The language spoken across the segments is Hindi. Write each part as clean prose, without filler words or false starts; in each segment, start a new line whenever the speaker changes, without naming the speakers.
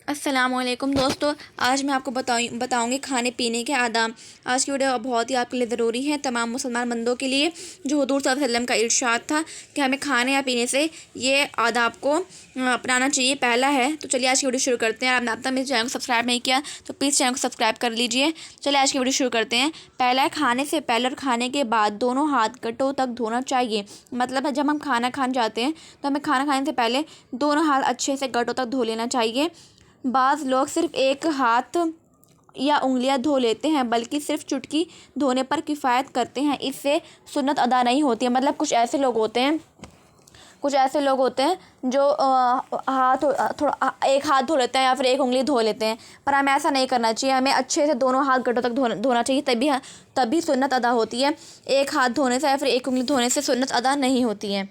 अस्सलामुअलैकुम दोस्तों, आज मैं आपको बताऊंगी खाने पीने के आदाब। आज की वीडियो बहुत ही आपके लिए ज़रूरी है, तमाम मुसलमान बंदों के लिए, जो हुज़ूर सल्लल्लाहु अलैहि वसल्लम का इरशाद था कि हमें खाने या पीने से ये आदाब को अपनाना चाहिए। पहला है, तो चलिए आज की वीडियो शुरू करते हैं। आपने अब तक मेरे चैनल को सब्सक्राइब नहीं किया तो प्लीज़ चैनल को सब्सक्राइब कर लीजिए। चलिए आज की वीडियो शुरू करते हैं। पहला है, खाने से पहले और खाने के बाद दोनों हाथ गटों तक धोना चाहिए। मतलब है, जब हम खाना खाने जाते हैं तो हमें खाना खाने से पहले दोनों हाथ अच्छे से गटों तक धो लेना चाहिए। बाज़ लोग सिर्फ एक हाथ या उंगलियां धो लेते हैं, बल्कि सिर्फ चुटकी धोने पर किफ़ायत करते हैं। इससे सुन्नत अदा नहीं होती है। मतलब कुछ ऐसे लोग होते हैं जो हाथ थोड़ा एक हाथ धो लेते हैं या फिर एक उंगली धो लेते हैं, पर हमें ऐसा नहीं करना चाहिए। हमें अच्छे से दोनों हाथ गटों तक धोना चाहिए, तभी सुन्नत अदा होती है। एक हाथ धोने से या फिर एक उंगली धोने से सुन्नत अदा नहीं होती है।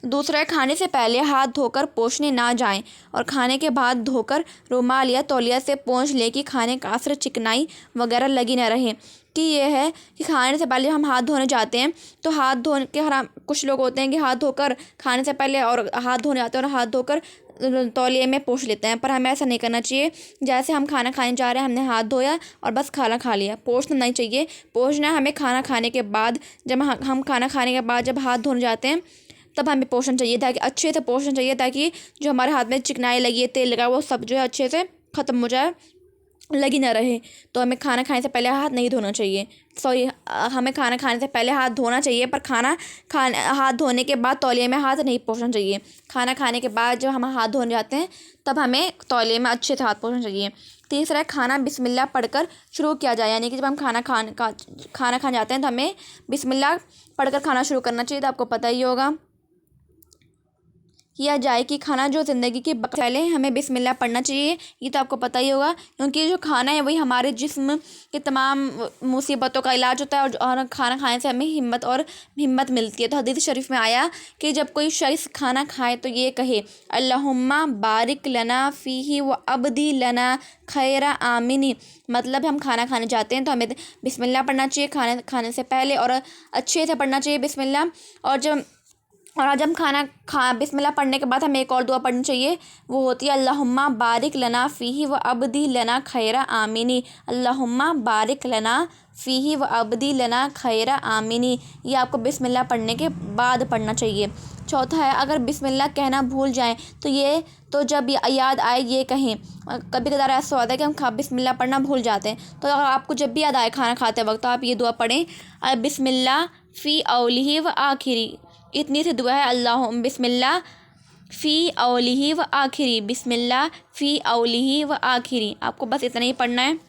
दूसरा है, खाने से पहले हाथ धोकर पोंछने ना जाएं और खाने के बाद धोकर रुमाल या तौलिया से पोंछ लें कि खाने का असर चिकनाई वगैरह लगी ना रहे। कि ये है कि खाने से पहले हम हाथ धोने जाते हैं तो हाथ धोने के कुछ लोग होते हैं कि हाथ धोकर खाने से पहले और हाथ धोने जाते हैं और हाथ धोकर तौलिए में पोंछ लेते हैं, पर हमें ऐसा नहीं करना चाहिए। जैसे हम खाना खाने जा रहे हैं, हमने हाथ धोया और बस खाना खा लिया, पोंछना नहीं चाहिए। पोंछना हमें खाना खाने के बाद, जब हम खाना खाने के बाद जब हाथ धोने जाते हैं तब हमें पोषण चाहिए, ताकि अच्छे से पोषण चाहिए, ताकि जो हमारे हाथ में चिकनाई लगी है, तेल लगा, वो सब जो है अच्छे से ख़त्म हो जाए, लगी ना रहे। तो हमें खाना खाने से पहले हाथ नहीं धोना चाहिए। हमें खाना खाने से पहले हाथ धोना चाहिए, पर हाथ धोने के बाद तौलिए में हाथ नहीं पोंछना चाहिए। खाना खाने के बाद जब हम हाथ धोने जाते हैं तब हमें तौलिए में अच्छे से हाथ पोंछना चाहिए। तीसरा है, खाना बिस्मिल्लाह पढ़कर शुरू किया जाए। यानी कि जब हम खाना खाने जाते हैं तो हमें बिस्मिल्लाह पढ़कर खाना शुरू करना चाहिए। तो आपको पता ही होगा किया जाए कि खाना जो ज़िंदगी के पहले हमें बिस्मिल्लाह पढ़ना चाहिए। ये तो आपको पता ही होगा, क्योंकि जो खाना है वही हमारे जिस्म के तमाम मुसीबतों का इलाज होता है, और खाना खाने से हमें हिम्मत मिलती है। तो हदीस शरीफ में आया कि जब कोई शख्स खाना खाए तो ये कहे, अल्लाहुम्मा बारिक लना फ़ीही व अब्दी लना खैरा आमिनी। मतलब हम खाना खाने जाते हैं तो हमें बिस्मिल्लाह पढ़ना चाहिए खाने से पहले, और अच्छे से पढ़ना चाहिए बिस्मिल्लाह। और आज हम बिस्मिल्लाह पढ़ने के बाद हमें एक और दुआ पढ़नी चाहिए, वो होती है अल्लाहुम्मा बारिक लना फ़ीही व अब्दी लना खैरा आमिनी। अल्लाहुम्मा बारिक लना फ़ीही व अब्दी लना खैरा आमिनी। ये आपको बिस्मिल्लाह पढ़ने के बाद पढ़ना चाहिए। चौथा है, अगर बिस्मिल्लाह कहना भूल जाएं तो जब याद आए ये कहें। कभी कदार ऐसा होता है कि हम बिस्मिल्लाह पढ़ना भूल जाते हैं, तो अगर आपको जब भी याद आए खाना खाते वक्त, तो आप ये दुआ पढ़ें, बिस्मिल्लाह फ़ी औलिही व आखिरी। इतनी सी दुआ है, अल्लाह बिस्मिल्लाह फ़ी औलिही व आखिरी, बिस्मिल्लाह फ़ी औलिही व आखिरी। आपको बस इतना ही पढ़ना है।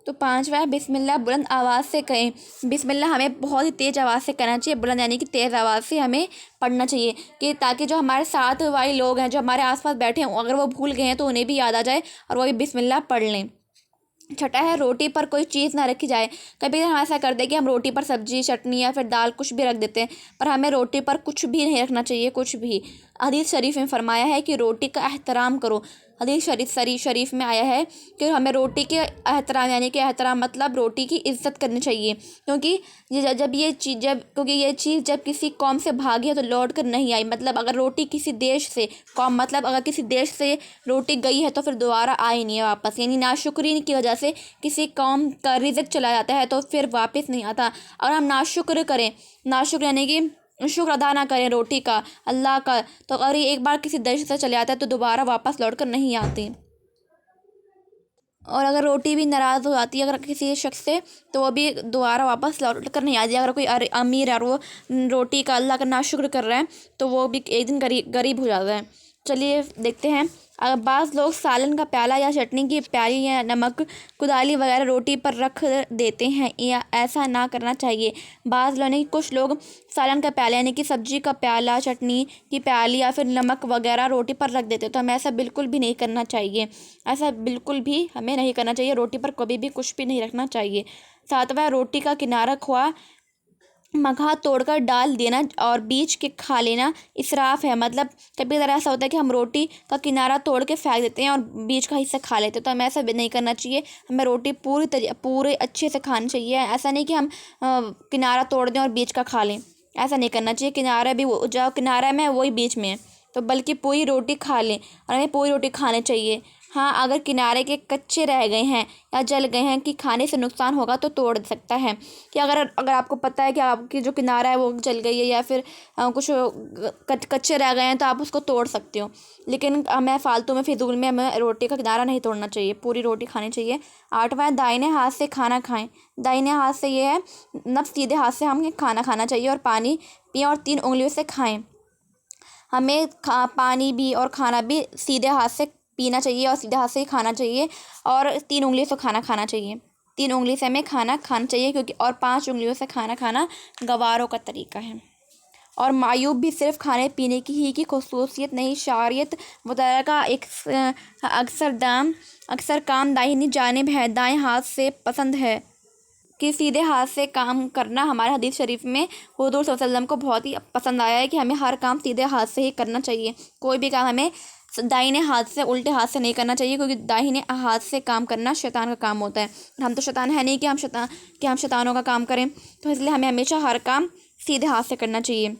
तो पांचवा है, बिस्मिल्लाह बुलंद आवाज़ से कहें। बिस्मिल्लाह हमें बहुत ही तेज़ आवाज़ से कहना चाहिए, बुलंद यानी कि तेज़ आवाज़ से हमें पढ़ना चाहिए, कि ताकि जो हमारे साथ वाले लोग हैं, जो हमारे आसपास बैठे हैं, अगर वो भूल गए हैं तो उन्हें भी याद आ जाए और वो भी बिस्मिल्लाह पढ़ लें। छठा है, रोटी पर कोई चीज़ ना रखी जाए। कभी हम ऐसा करते हैं कि हम रोटी पर सब्जी, चटनी या फिर दाल कुछ भी रख देते हैं, पर हमें रोटी पर कुछ भी नहीं रखना चाहिए, कुछ भी। हदीस शरीफ में फरमाया है कि रोटी का एहतराम करो। हदीस शरीफ में आया है कि हमें रोटी के एहतराम, यानी कि एहतराम मतलब रोटी की इज़्ज़त करनी चाहिए, क्योंकि ये चीज़ जब किसी कौम से भागी है तो लौट कर नहीं आई। मतलब अगर रोटी किसी देश से अगर किसी देश से रोटी गई है तो फिर दोबारा आई नहीं है वापस। यानी नाशुक्री की वजह से किसी कौम का रिज़्क चला जाता है तो फिर वापस नहीं आता। अगर हम नाशुक्र यानी कि शुक्र अदा ना करें रोटी का, अल्लाह का, तो अगर ये एक बार किसी देश से चले जाता है तो दोबारा वापस लौट कर नहीं आती। और अगर रोटी भी नाराज़ हो जाती है अगर किसी शख्स से, तो वो भी दोबारा वापस लौट कर नहीं आती। अगर कोई अमीर है और वो रोटी का अल्लाह का नाशुक्र कर रहा है तो वो भी एक दिन गरीब हो जाता है। चलिए देखते हैं। अगर बाज़ लोग सालन का प्याला या चटनी की प्याली या नमक कुदाली वगैरह रोटी पर रख देते हैं, या ऐसा ना करना चाहिए। कुछ लोग सालन का प्याला यानी कि सब्जी का प्याला, चटनी की प्याली या फिर नमक वगैरह रोटी पर रख देते हैं, तो हमें ऐसा बिल्कुल भी नहीं करना चाहिए। ऐसा बिल्कुल भी हमें नहीं करना चाहिए। रोटी पर कभी भी कुछ भी नहीं रखना चाहिए। सातवां, रोटी का किनारा खोआ मघा तोड़कर डाल देना और बीच के खा लेना इसराफ है। मतलब कभी कभी ऐसा होता है कि हम रोटी का किनारा तोड़ के फेंक देते हैं और बीच का हिस्सा खा लेते हैं, तो हमें ऐसा भी नहीं करना चाहिए। हमें रोटी पूरे अच्छे से खानी चाहिए। ऐसा नहीं कि हम किनारा तोड़ दें और बीच का खा लें, ऐसा नहीं करना चाहिए। किनारा भी जो किनारा में वही बीच में है, तो बल्कि पूरी रोटी खा लें, और हमें पूरी रोटी खानी चाहिए। हाँ, अगर किनारे के कच्चे रह गए हैं या जल गए हैं कि खाने से नुकसान होगा तो तोड़ सकता है। कि अगर अगर आपको पता है कि आपकी जो किनारा है वो जल गई है या फिर कुछ कच्चे रह गए हैं तो आप उसको तोड़ सकते हो। लेकिन हमें फालतू में फिजूल में हमें रोटी का किनारा नहीं तोड़ना चाहिए, पूरी रोटी खानी चाहिए। 8वां, दाहिने हाथ से खाना खाएं। दाहिने हाथ से ये है मतलब सीधे हाथ से हमें खाना खाना चाहिए और पानी पिएं और 3 उंगलियों से खाएं। हमें पानी भी और खाना भी सीधे हाथ से पीना चाहिए और सीधे हाथ से ही खाना चाहिए, और 3 उंगलियों से खाना खाना चाहिए। 3 उंगली से हमें खाना खाना चाहिए क्योंकि, और 5 उंगलियों से खाना खाना गवारों का तरीका है। और मायूब भी सिर्फ खाने पीने की खसूसियत नहीं, शरीयत वगैरह का एक अक्सर काम दाहिनी जानिब है, दाएं हाथ से पसंद है कि सीधे हाथ से काम करना। हमारे हदीस शरीफ में हुज़ूर सल्लल्लाहु अलैहि वसल्लम को बहुत ही पसंद आया है कि हमें हर काम सीधे हाथ से ही करना चाहिए। कोई भी काम हमें दाहिने हाथ से, उल्टे हाथ से नहीं करना चाहिए, क्योंकि दाहिने हाथ से काम करना शैतान का काम होता है। हम तो शैतान है नहीं कि हम शैतानों का काम करें, तो इसलिए हमें हमेशा हर काम सीधे हाथ से करना चाहिए।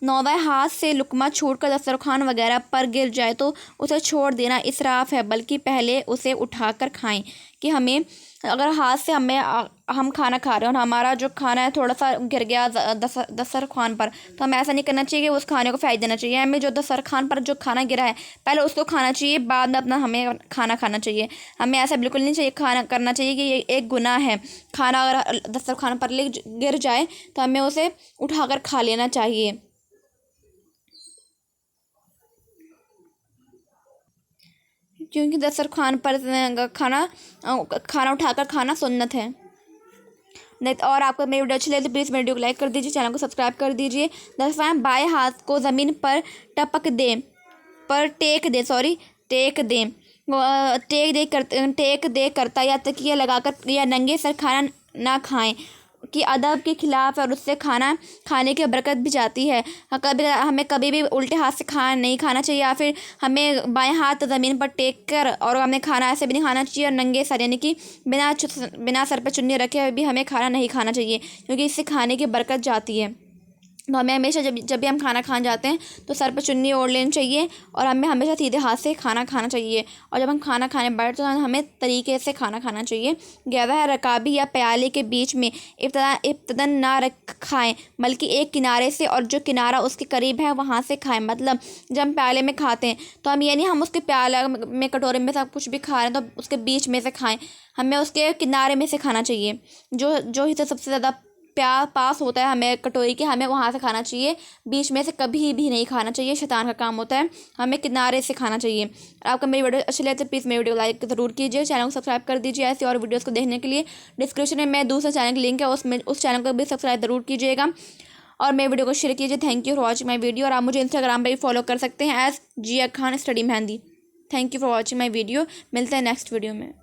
9वां, हाथ से लुकमा छूटकर दस्तरखान वगैरह पर गिर जाए तो उसे छोड़ देना इसराफ है, बल्कि पहले उसे उठाकर खाएं। कि हमें अगर हाथ से हम खाना खा रहे हैं और हमारा जो खाना है थोड़ा सा गिर गया दस्तरखान पर, तो हमें ऐसा नहीं करना चाहिए कि उस खाने को फेंक देना चाहिए। हमें जो दस्तरखान पर जो खाना गिरा है पहले उसको खाना चाहिए, बाद में अपना हमें खाना खाना चाहिए। हमें ऐसा बिल्कुल नहीं चाहिए खाना करना चाहिए कि ये एक गुनाह है। खाना अगर दस्तरखान पर गिर जाए तो हमें उसे उठाकर खा लेना चाहिए, क्योंकि दस्तरखान पर खाना उठाकर खाना सुन्नत है। नहीं तो, और आपको मेरी वीडियो अच्छी लगे तो प्लीज़ मेरी वीडियो को लाइक कर दीजिए, चैनल को सब्सक्राइब कर दीजिए। 10वां, बाएं हाथ को ज़मीन पर टेक दे करता या तकिया लगाकर या नंगे सर खाना ना खाएं कि अदब के खिलाफ है और उससे खाना खाने की बरकत भी जाती है। हमें कभी भी उल्टे हाथ से खाना नहीं खाना चाहिए, या फिर हमें बाएं हाथ ज़मीन पर टेक कर और हमें खाना ऐसे भी नहीं खाना चाहिए, और नंगे सर यानी कि बिना सर पर चुन्नी रखे हुए भी हमें खाना नहीं खाना चाहिए, क्योंकि इससे खाने की बरकत जाती है। तो हमें हमेशा जब भी हम खाना खाने जाते हैं तो सर पर चुन्नी ओढ़ लेनी चाहिए, और हमें हमेशा सीधे हाथ से खाना खाना चाहिए। और जब हम खाना खाने बैठते हैं तो हमें तरीके से खाना खाना चाहिए। 11, रकाबी या प्याले के बीच में इब्तदन ना रख खाएं, बल्कि एक किनारे से और जो किनारा उसके करीब है वहाँ से खाएं। मतलब जब हम प्याले में खाते हैं तो हम ये नहीं हम उसके प्याला में कटोरे में सब कुछ भी खा रहे हैं तो उसके बीच में से खाएं, हमें उसके किनारे में से खाना चाहिए। जो हिस्सा सबसे ज़्यादा पास होता है हमें कटोरी के, हमें वहाँ से खाना चाहिए, बीच में से कभी भी नहीं खाना चाहिए, शैतान का काम होता है। हमें किनारे से खाना चाहिए। आपको मेरी वीडियो अच्छी लगे तो प्लीज़ मेरी वीडियो लाइक ज़रूर कीजिए, चैनल को सब्सक्राइब कर दीजिए। ऐसे और वीडियोस को देखने के लिए डिस्क्रिप्शन में मैं दूसरा चैनल की लिंक है, उस चैनल को भी सब्सक्राइब ज़रूर कीजिएगा और मेरी वीडियो को शेयर कीजिए। Thank you for watching my video. और आप मुझे इंस्टाग्राम पर भी फॉलो कर सकते हैं as Zia Khan study Mehndi. Thank you for watching my video. मिलते हैं नेक्स्ट वीडियो में।